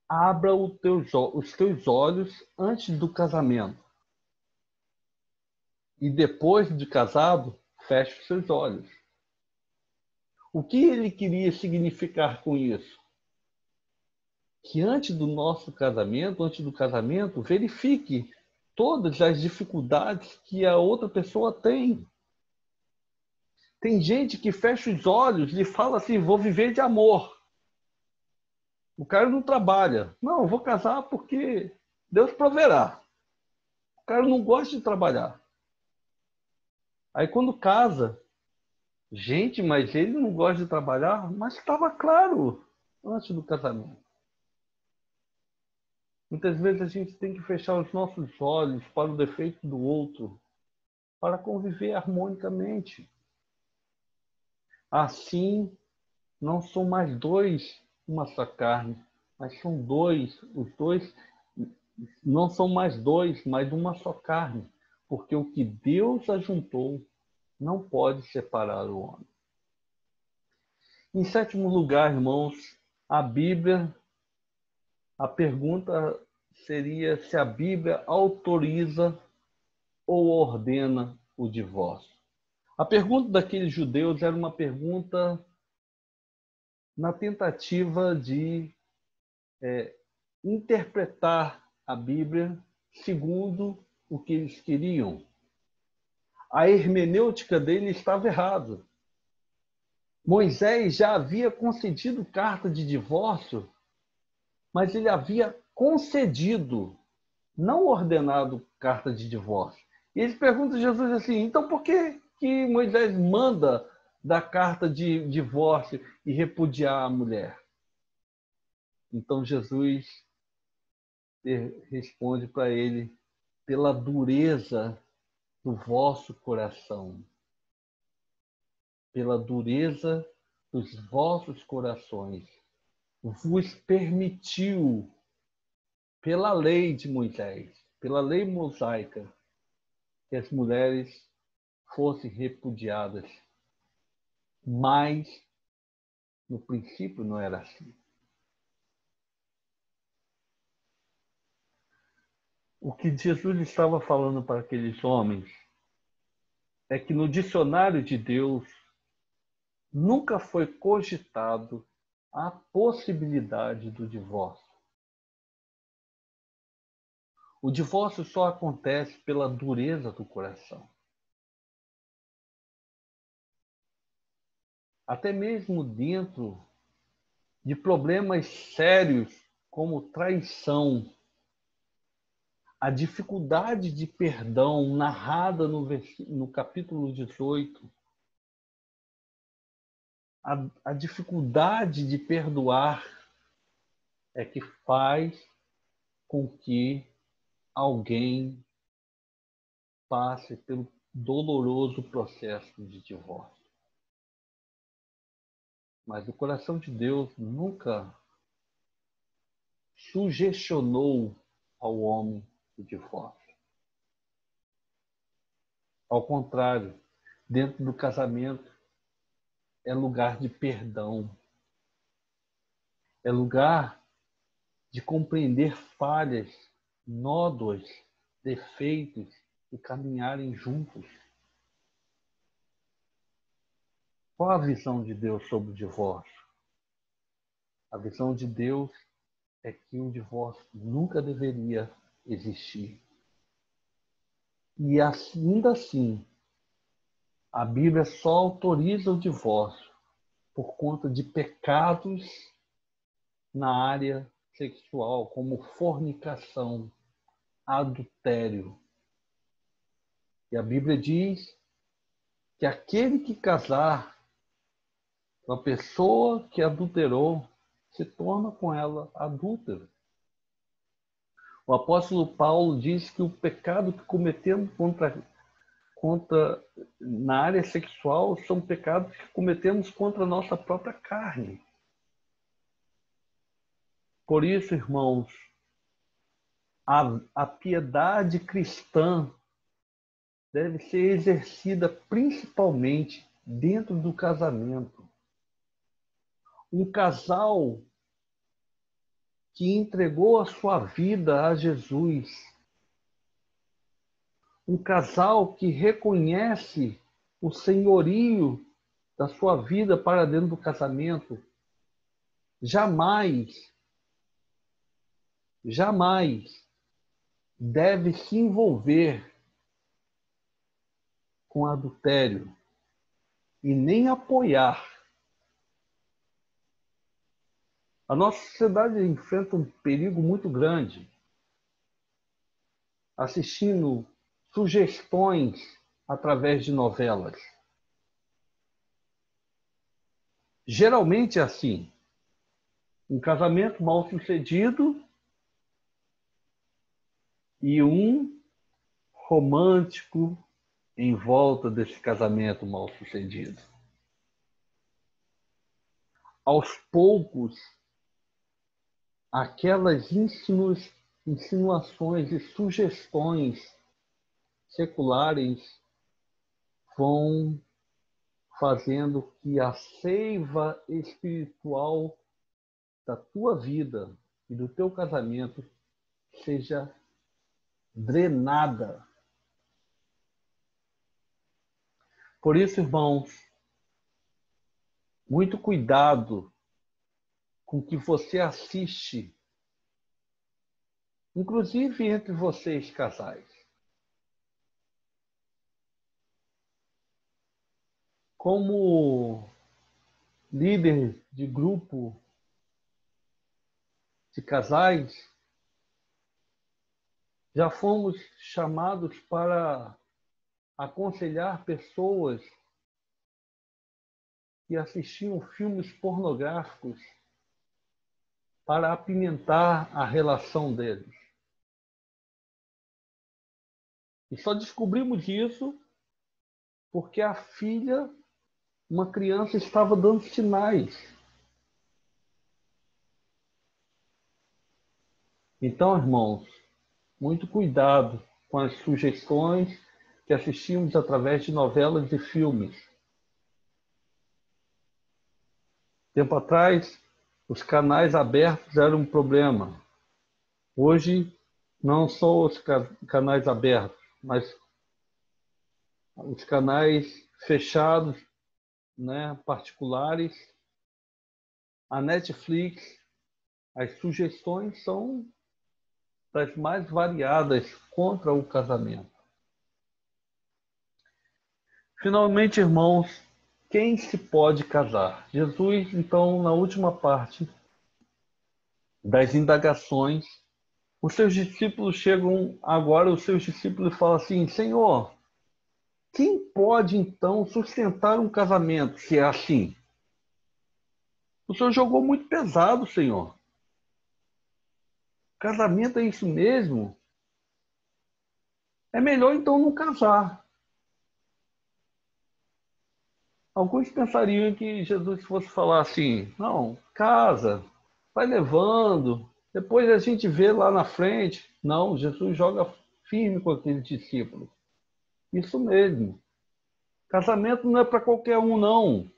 abra os teus olhos antes do casamento. E depois de casado, feche os seus olhos. O que ele queria significar com isso? Que antes do casamento, verifique todas as dificuldades que a outra pessoa tem. Tem gente que fecha os olhos e fala assim: vou viver de amor. O cara não trabalha. Não, eu vou casar porque Deus proverá. O cara não gosta de trabalhar. Aí quando casa, gente, mas ele não gosta de trabalhar? Mas estava claro antes do casamento. Muitas vezes a gente tem que fechar os nossos olhos para o defeito do outro, para conviver harmonicamente. Assim, não são mais dois uma só carne, mas são dois. Os dois não são mais dois, mas uma só carne. Porque o que Deus ajuntou não pode separar o homem. Em sétimo lugar, irmãos, a pergunta seria se a Bíblia autoriza ou ordena o divórcio. A pergunta daqueles judeus era uma pergunta na tentativa de interpretar a Bíblia segundo o que eles queriam. A hermenêutica dele estava errada. Moisés já havia concedido carta de divórcio, mas ele havia concedido, não ordenado carta de divórcio. E eles perguntam a Jesus assim: então por que que Moisés manda dar carta de divórcio e repudiar a mulher? Então Jesus responde para ele: pela dureza do vosso coração, pela dureza dos vossos corações, vos permitiu, pela lei de Moisés, pela lei mosaica, que as mulheres fossem repudiadas. Mas, no princípio, não era assim. O que Jesus estava falando para aqueles homens é que no dicionário de Deus nunca foi cogitado a possibilidade do divórcio. O divórcio só acontece pela dureza do coração. Até mesmo dentro de problemas sérios como traição, a dificuldade de perdão narrada no capítulo 18, a dificuldade de perdoar é que faz com que alguém passe pelo doloroso processo de divórcio. Mas o coração de Deus nunca sugestionou ao homem o divórcio. Ao contrário, dentro do casamento é lugar de perdão, é lugar de compreender falhas, nódoas, defeitos e caminharem juntos. Qual a visão de Deus sobre o divórcio? A visão de Deus é que o divórcio nunca deveria existir. E ainda assim, a Bíblia só autoriza o divórcio por conta de pecados na área sexual, como fornicação, adultério. E a Bíblia diz que aquele que casar com a pessoa que adulterou se torna com ela adúltero. O apóstolo Paulo diz que o pecado que cometemos na área sexual são pecados que cometemos contra a nossa própria carne. Por isso, irmãos, a piedade cristã deve ser exercida principalmente dentro do casamento. Um casal que entregou a sua vida a Jesus, um casal que reconhece o senhorio da sua vida para dentro do casamento, jamais deve se envolver com adultério e nem apoiar. A nossa sociedade enfrenta um perigo muito grande, assistindo sugestões através de novelas. Geralmente é assim. Um casamento mal sucedido e um romântico em volta desse casamento mal sucedido. Aos poucos, aquelas insinuações e sugestões seculares vão fazendo que a seiva espiritual da tua vida e do teu casamento seja drenada. Por isso, irmãos, muito cuidado com o que você assiste, inclusive entre vocês casais. Como líder de grupo de casais, já fomos chamados para aconselhar pessoas que assistiam filmes pornográficos para apimentar a relação deles. E só descobrimos isso porque a filha, uma criança, estava dando sinais. Então, irmãos, muito cuidado com as sugestões que assistimos através de novelas e filmes. Tempo atrás, os canais abertos eram um problema. Hoje, não só os canais abertos, mas os canais fechados, né, particulares, a Netflix, as sugestões são das mais variadas contra o casamento. Finalmente, irmãos, quem se pode casar? Jesus, então, na última parte das indagações, os seus discípulos chegam agora, os seus discípulos falam assim: Senhor, quem pode então sustentar um casamento se é assim? O Senhor jogou muito pesado, Senhor. Casamento é isso mesmo? É melhor então não casar. Alguns pensariam que Jesus fosse falar assim: não, casa, vai levando, depois a gente vê lá na frente. Não, Jesus joga firme com aqueles discípulos. Isso mesmo. Casamento não é para qualquer um, não.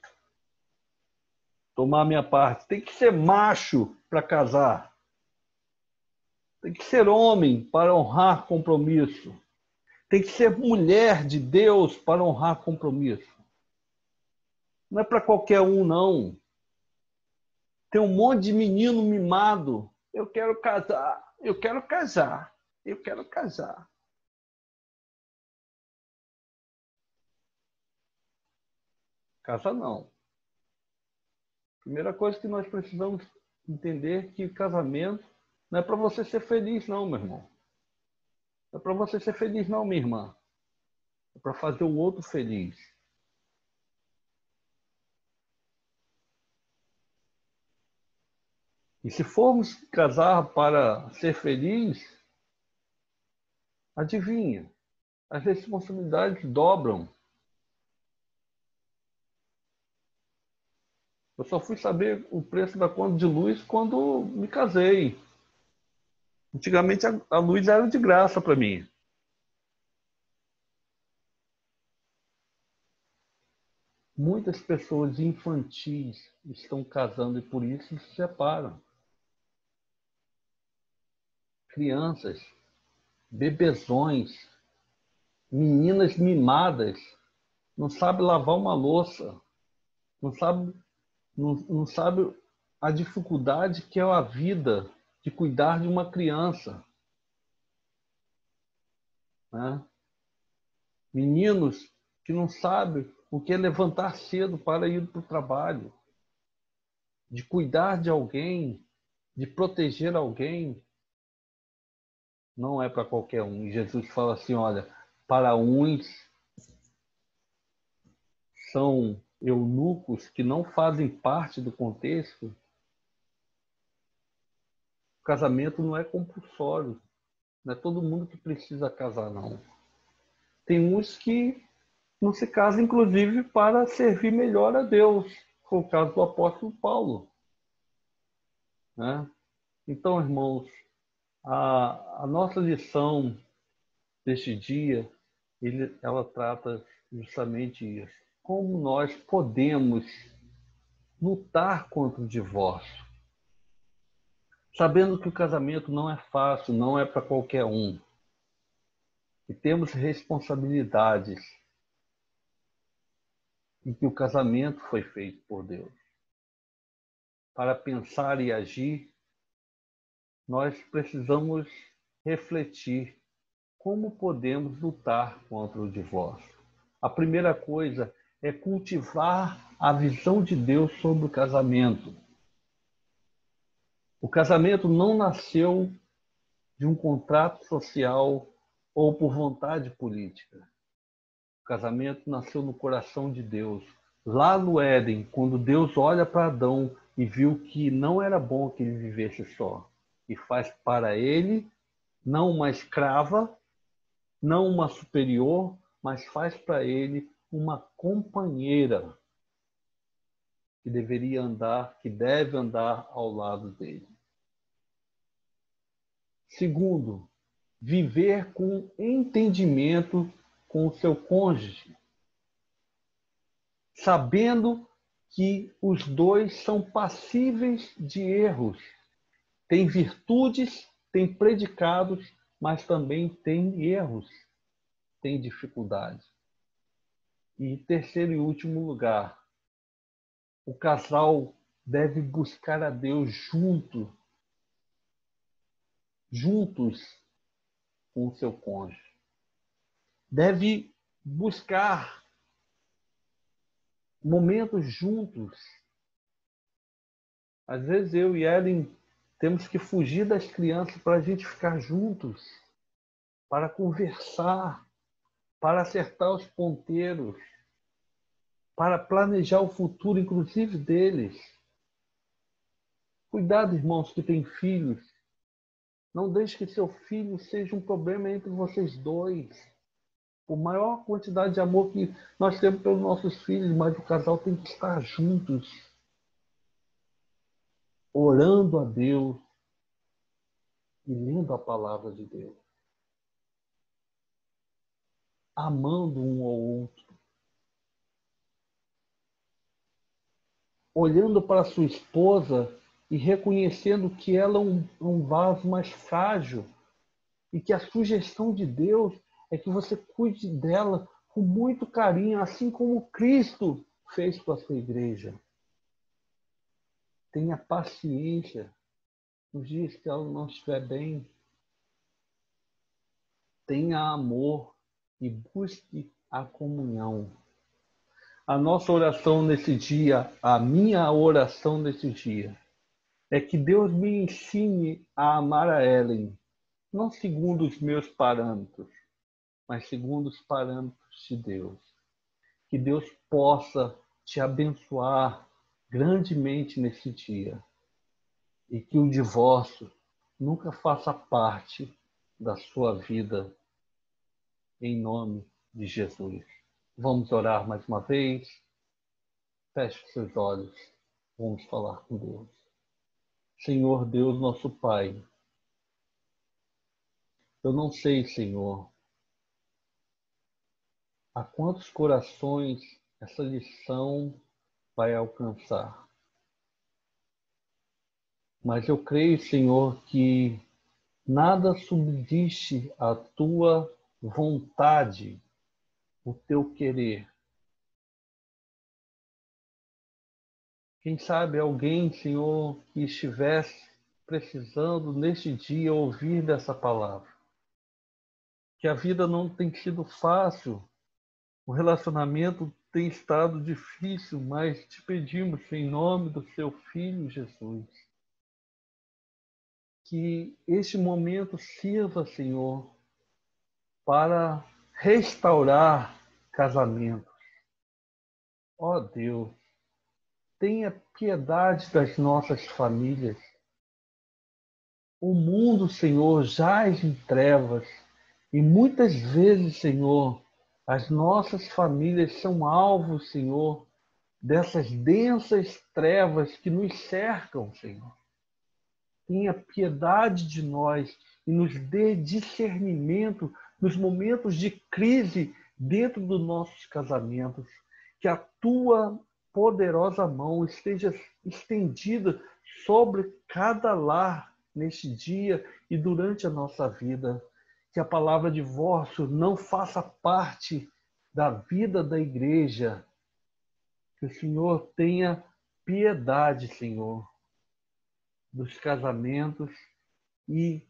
Tomar a minha parte. Tem que ser macho para casar. Tem que ser homem para honrar compromisso. Tem que ser mulher de Deus para honrar compromisso. Não é para qualquer um, não. Tem um monte de menino mimado. Eu quero casar, eu quero casar, eu quero casar. Casa não. Primeira coisa que nós precisamos entender que casamento não é para você ser feliz, não, meu irmão. Não é para você ser feliz, não, minha irmã. É para fazer o outro feliz. E se formos casar para ser feliz, adivinha, as responsabilidades dobram. Eu só fui saber o preço da conta de luz quando me casei. Antigamente a luz era de graça para mim. Muitas pessoas infantis estão casando e por isso se separam. Crianças, bebezões, meninas mimadas, não sabe lavar uma louça, não sabe a dificuldade que é a vida de cuidar de uma criança. Né? Meninos que não sabem o que é levantar cedo para ir para o trabalho, de cuidar de alguém, de proteger alguém, não é para qualquer um. E Jesus fala assim, olha, para uns são eunucos que não fazem parte do contexto, o casamento não é compulsório. Não é todo mundo que precisa casar, não. Tem uns que não se casam, inclusive, para servir melhor a Deus. Foi o caso do apóstolo Paulo. Né? Então, irmãos, a nossa lição deste dia, ela trata justamente isso. Como nós podemos lutar contra o divórcio, sabendo que o casamento não é fácil, não é para qualquer um. E temos responsabilidades e que o casamento foi feito por Deus. Para pensar e agir, nós precisamos refletir como podemos lutar contra o divórcio. A primeira coisa é cultivar a visão de Deus sobre o casamento. O casamento não nasceu de um contrato social ou por vontade política. casamento nasceu no coração de Deus. Lá no Éden, quando Deus olha para Adão e viu que não era bom que ele vivesse só, e faz para ele não uma escrava, não uma superior, mas faz para ele uma companheira que deveria andar, que deve andar ao lado dele. Segundo, viver com entendimento com o seu cônjuge, sabendo que os dois são passíveis de erros, têm virtudes, têm predicados, mas também têm erros, têm dificuldades. E terceiro e último lugar, o casal deve buscar a Deus juntos com o seu cônjuge. Deve buscar momentos juntos. Às vezes eu e Ellen temos que fugir das crianças para a gente ficar juntos, para conversar, para acertar os ponteiros, para planejar o futuro, inclusive deles. Cuidado, irmãos que têm filhos. Não deixe que seu filho seja um problema entre vocês dois. Por maior quantidade de amor que nós temos pelos nossos filhos, mas o casal tem que estar juntos, orando a Deus e lendo a palavra de Deus, amando um ao outro, olhando para sua esposa e reconhecendo que ela é um vaso mais frágil e que a sugestão de Deus é que você cuide dela com muito carinho, assim como Cristo fez com a sua igreja. Tenha paciência nos dias que ela não estiver bem. Tenha amor e busque a comunhão. A nossa oração nesse dia, a minha oração nesse dia, é que Deus me ensine a amar a Ellen, não segundo os meus parâmetros, mas segundo os parâmetros de Deus. Que Deus possa te abençoar grandemente nesse dia e que o divórcio nunca faça parte da sua vida, em nome de Jesus. Vamos orar mais uma vez. Feche seus olhos. Vamos falar com Deus. Senhor Deus, nosso Pai, eu não sei, Senhor, a quantos corações essa lição vai alcançar. Mas eu creio, Senhor, que nada subsiste à tua vontade, o teu querer. Quem sabe alguém, Senhor, que estivesse precisando neste dia ouvir dessa palavra. Que a vida não tem sido fácil, o relacionamento tem estado difícil, mas te pedimos em nome do seu Filho Jesus, que este momento sirva, Senhor, para restaurar casamentos. Ó Deus, tenha piedade das nossas famílias. O mundo, Senhor, jaz em trevas e muitas vezes, Senhor, as nossas famílias são alvos, Senhor, dessas densas trevas que nos cercam, Senhor. Tenha piedade de nós e nos dê discernimento nos momentos de crise dentro dos nossos casamentos. Que a tua poderosa mão esteja estendida sobre cada lar neste dia e durante a nossa vida. Que a palavra divórcio não faça parte da vida da igreja. Que o Senhor tenha piedade, Senhor, dos casamentos e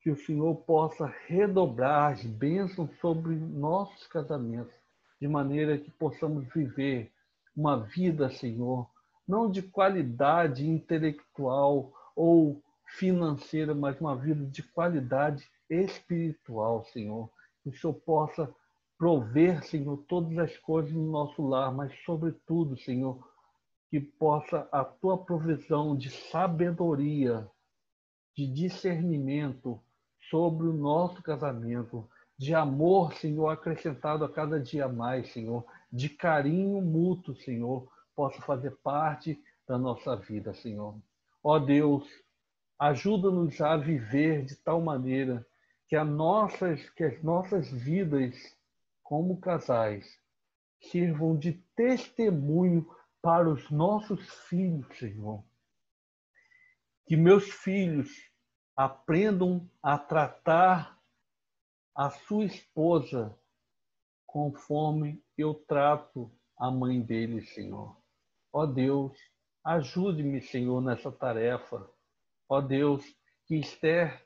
que o Senhor possa redobrar as bênçãos sobre nossos casamentos, de maneira que possamos viver uma vida, Senhor, não de qualidade intelectual ou financeira, mas uma vida de qualidade espiritual, Senhor. Que o Senhor possa prover, Senhor, todas as coisas no nosso lar, mas sobretudo, Senhor, que possa a tua provisão de sabedoria, de discernimento sobre o nosso casamento, de amor, Senhor, acrescentado a cada dia mais, Senhor, de carinho mútuo, Senhor, possa fazer parte da nossa vida, Senhor. Ó Deus, ajuda-nos a viver de tal maneira que as nossas vidas como casais sirvam de testemunho para os nossos filhos, Senhor. Que meus filhos aprendam a tratar a sua esposa conforme eu trato a mãe deles, Senhor. Ó Deus, ajude-me, Senhor, nessa tarefa. Ó Deus, que Esther,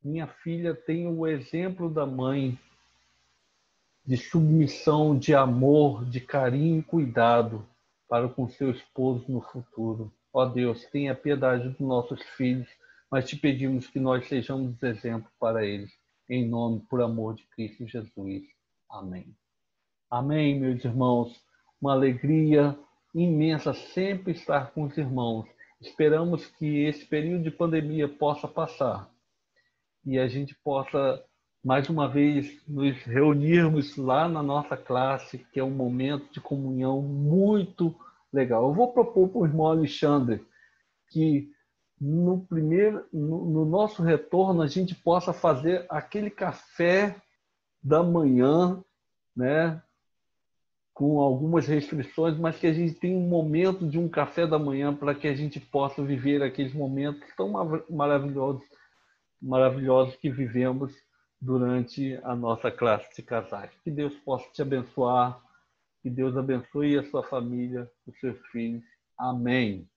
minha filha, tenha o exemplo da mãe de submissão, de amor, de carinho e cuidado para com seu esposo no futuro. Ó Deus, tenha piedade dos nossos filhos, mas te pedimos que nós sejamos exemplo para eles. Em nome, por amor de Cristo Jesus. Amém. Amém, meus irmãos. Uma alegria imensa sempre estar com os irmãos. Esperamos que esse período de pandemia possa passar e a gente possa, mais uma vez, nos reunirmos lá na nossa classe, que é um momento de comunhão muito legal. Eu vou propor para o irmão Alexandre que no nosso retorno a gente possa fazer aquele café da manhã, né? Com algumas restrições, mas que a gente tenha um momento de um café da manhã para que a gente possa viver aqueles momentos tão maravilhosos que vivemos durante a nossa classe de casais. Que Deus possa te abençoar, que Deus abençoe a sua família, os seus filhos. Amém.